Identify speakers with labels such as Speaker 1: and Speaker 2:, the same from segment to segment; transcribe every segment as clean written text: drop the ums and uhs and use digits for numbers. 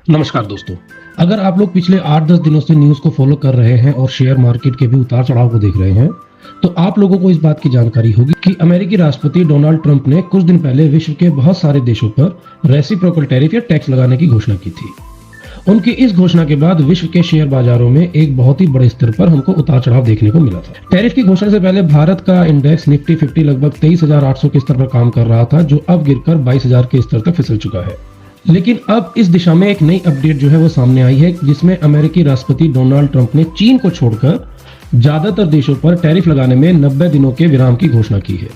Speaker 1: नमस्कार दोस्तों। अगर आप लोग पिछले 8-10 दिनों से न्यूज़ को फॉलो कर रहे हैं और शेयर मार्केट के भी उतार चढ़ाव को देख रहे हैं, तो आप लोगों को इस बात की जानकारी होगी कि अमेरिकी राष्ट्रपति डोनाल्ड ट्रंप ने कुछ दिन पहले विश्व के बहुत सारे देशों पर रेसिप्रोकल टैरिफ या टैक्स लगाने की घोषणा की थी। उनकी इस घोषणा के बाद विश्व के शेयर बाजारों में एक बहुत ही बड़े स्तर पर हमको उतार चढ़ाव देखने को मिला था। टैरिफ की घोषणा से पहले भारत का इंडेक्स निफ्टी 50 लगभग 23,800 के स्तर पर काम कर रहा था, जो अब गिरकर 22,000 के स्तर तक फिसल चुका है। लेकिन अब इस दिशा में एक नई अपडेट जो है वो सामने आई है, जिसमें अमेरिकी राष्ट्रपति डोनाल्ड ट्रंप ने चीन को छोड़कर ज्यादातर देशों पर टैरिफ लगाने में 90 दिनों के विराम की घोषणा की है।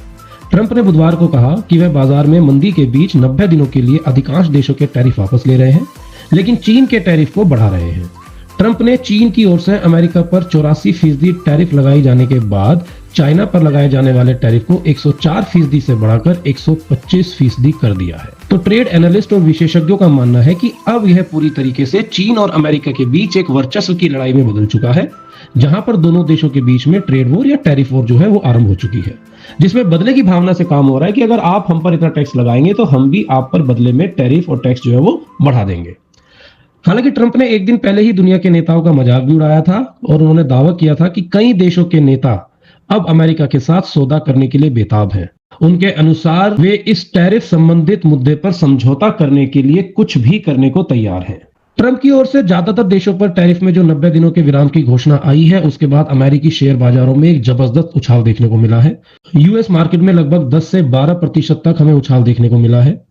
Speaker 1: ट्रंप ने बुधवार को कहा कि वह बाजार में मंदी के बीच 90 दिनों के लिए अधिकांश देशों के टैरिफ वापस ले रहे हैं, लेकिन चीन के टैरिफ को बढ़ा रहे हैं। ट्रंप ने चीन की ओर से अमेरिका पर 84% टैरिफ लगाई जाने के बाद चाइना पर लगाए जाने वाले टैरिफ को 104% से बढ़ाकर 125% कर दिया है। तो ट्रेड एनालिस्ट और विशेषज्ञों का मानना है कि अब यह पूरी तरीके से चीन और अमेरिका के बीच एक वर्चस्व की लड़ाई में बदल चुका है, जहां पर दोनों देशों के बीच में ट्रेड वॉर या टैरिफ वॉर जो है वो आरंभ हो चुकी है, जिसमें बदले की भावना से काम हो रहा है कि अगर आप हम पर इतना टैक्स लगाएंगे तो हम भी आप पर बदले में टैरिफ और टैक्स जो है वो बढ़ा देंगे। हालांकि ट्रंप ने एक दिन पहले ही दुनिया के नेताओं का मजाक भी उड़ाया था और उन्होंने दावा किया था कि कई देशों के नेता अब अमेरिका के साथ सौदा करने के लिए बेताब हैं। उनके अनुसार वे इस टैरिफ संबंधित मुद्दे पर समझौता करने के लिए कुछ भी करने को तैयार हैं। ट्रंप की ओर से ज्यादातर देशों पर टैरिफ में जो 90 दिनों के विराम की घोषणा आई है, उसके बाद अमेरिकी शेयर बाजारों में एक जबरदस्त उछाल देखने को मिला है। यूएस मार्केट में लगभग 10 से 12% तक हमें उछाल देखने को मिला है।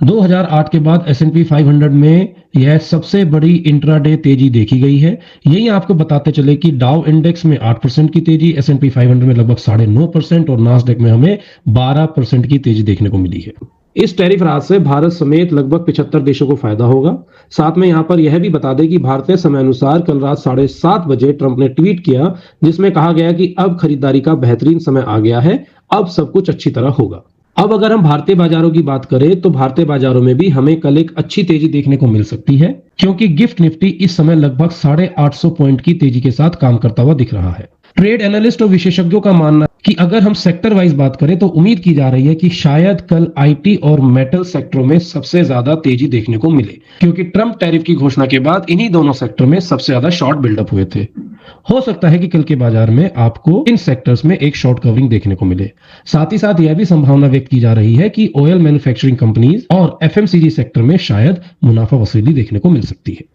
Speaker 1: 2008 के बाद S&P 500 में यह सबसे बड़ी इंट्राडे तेजी देखी गई है। यही आपको बताते चले कि डाउ इंडेक्स में 8% की तेजी, S&P 500 में लगभग 9.5% और नास्डैक में हमें 12% की तेजी देखने को मिली है। इस टैरिफ राहत से भारत समेत लगभग 75 देशों को फायदा होगा। साथ में यहाँ पर यह भी बता दें कि भारतीय समय अनुसार कल रात 7:30 बजे ट्रंप ने ट्वीट किया, जिसमें कहा गया कि अब खरीदारी का बेहतरीन समय आ गया है, अब सब कुछ अच्छी तरह होगा। अब अगर हम भारतीय बाजारों की बात करें तो भारतीय बाजारों में भी हमें कल एक अच्छी तेजी देखने को मिल सकती है, क्योंकि गिफ्ट निफ्टी इस समय लगभग 850 पॉइंट की तेजी के साथ काम करता हुआ दिख रहा है। ट्रेड एनालिस्ट और विशेषज्ञों का मानना है कि अगर हम सेक्टर वाइज बात करें तो उम्मीद की जा रही है कि शायद कल आईटी और मेटल सेक्टरों में सबसे ज्यादा तेजी देखने को मिले, क्योंकि ट्रंप टैरिफ की घोषणा के बाद इन्हीं दोनों सेक्टर में सबसे ज्यादा शॉर्ट बिल्डअप हुए थे। हो सकता है कि कल के बाजार में आपको इन सेक्टर्स में एक शॉर्ट कवरिंग देखने को मिले। साथ ही साथ यह भी संभावना व्यक्त की जा रही है कि ऑयल मैन्युफैक्चरिंग कंपनीज और एफएमसीजी सेक्टर में शायद मुनाफा वसूली देखने को मिल सकती है।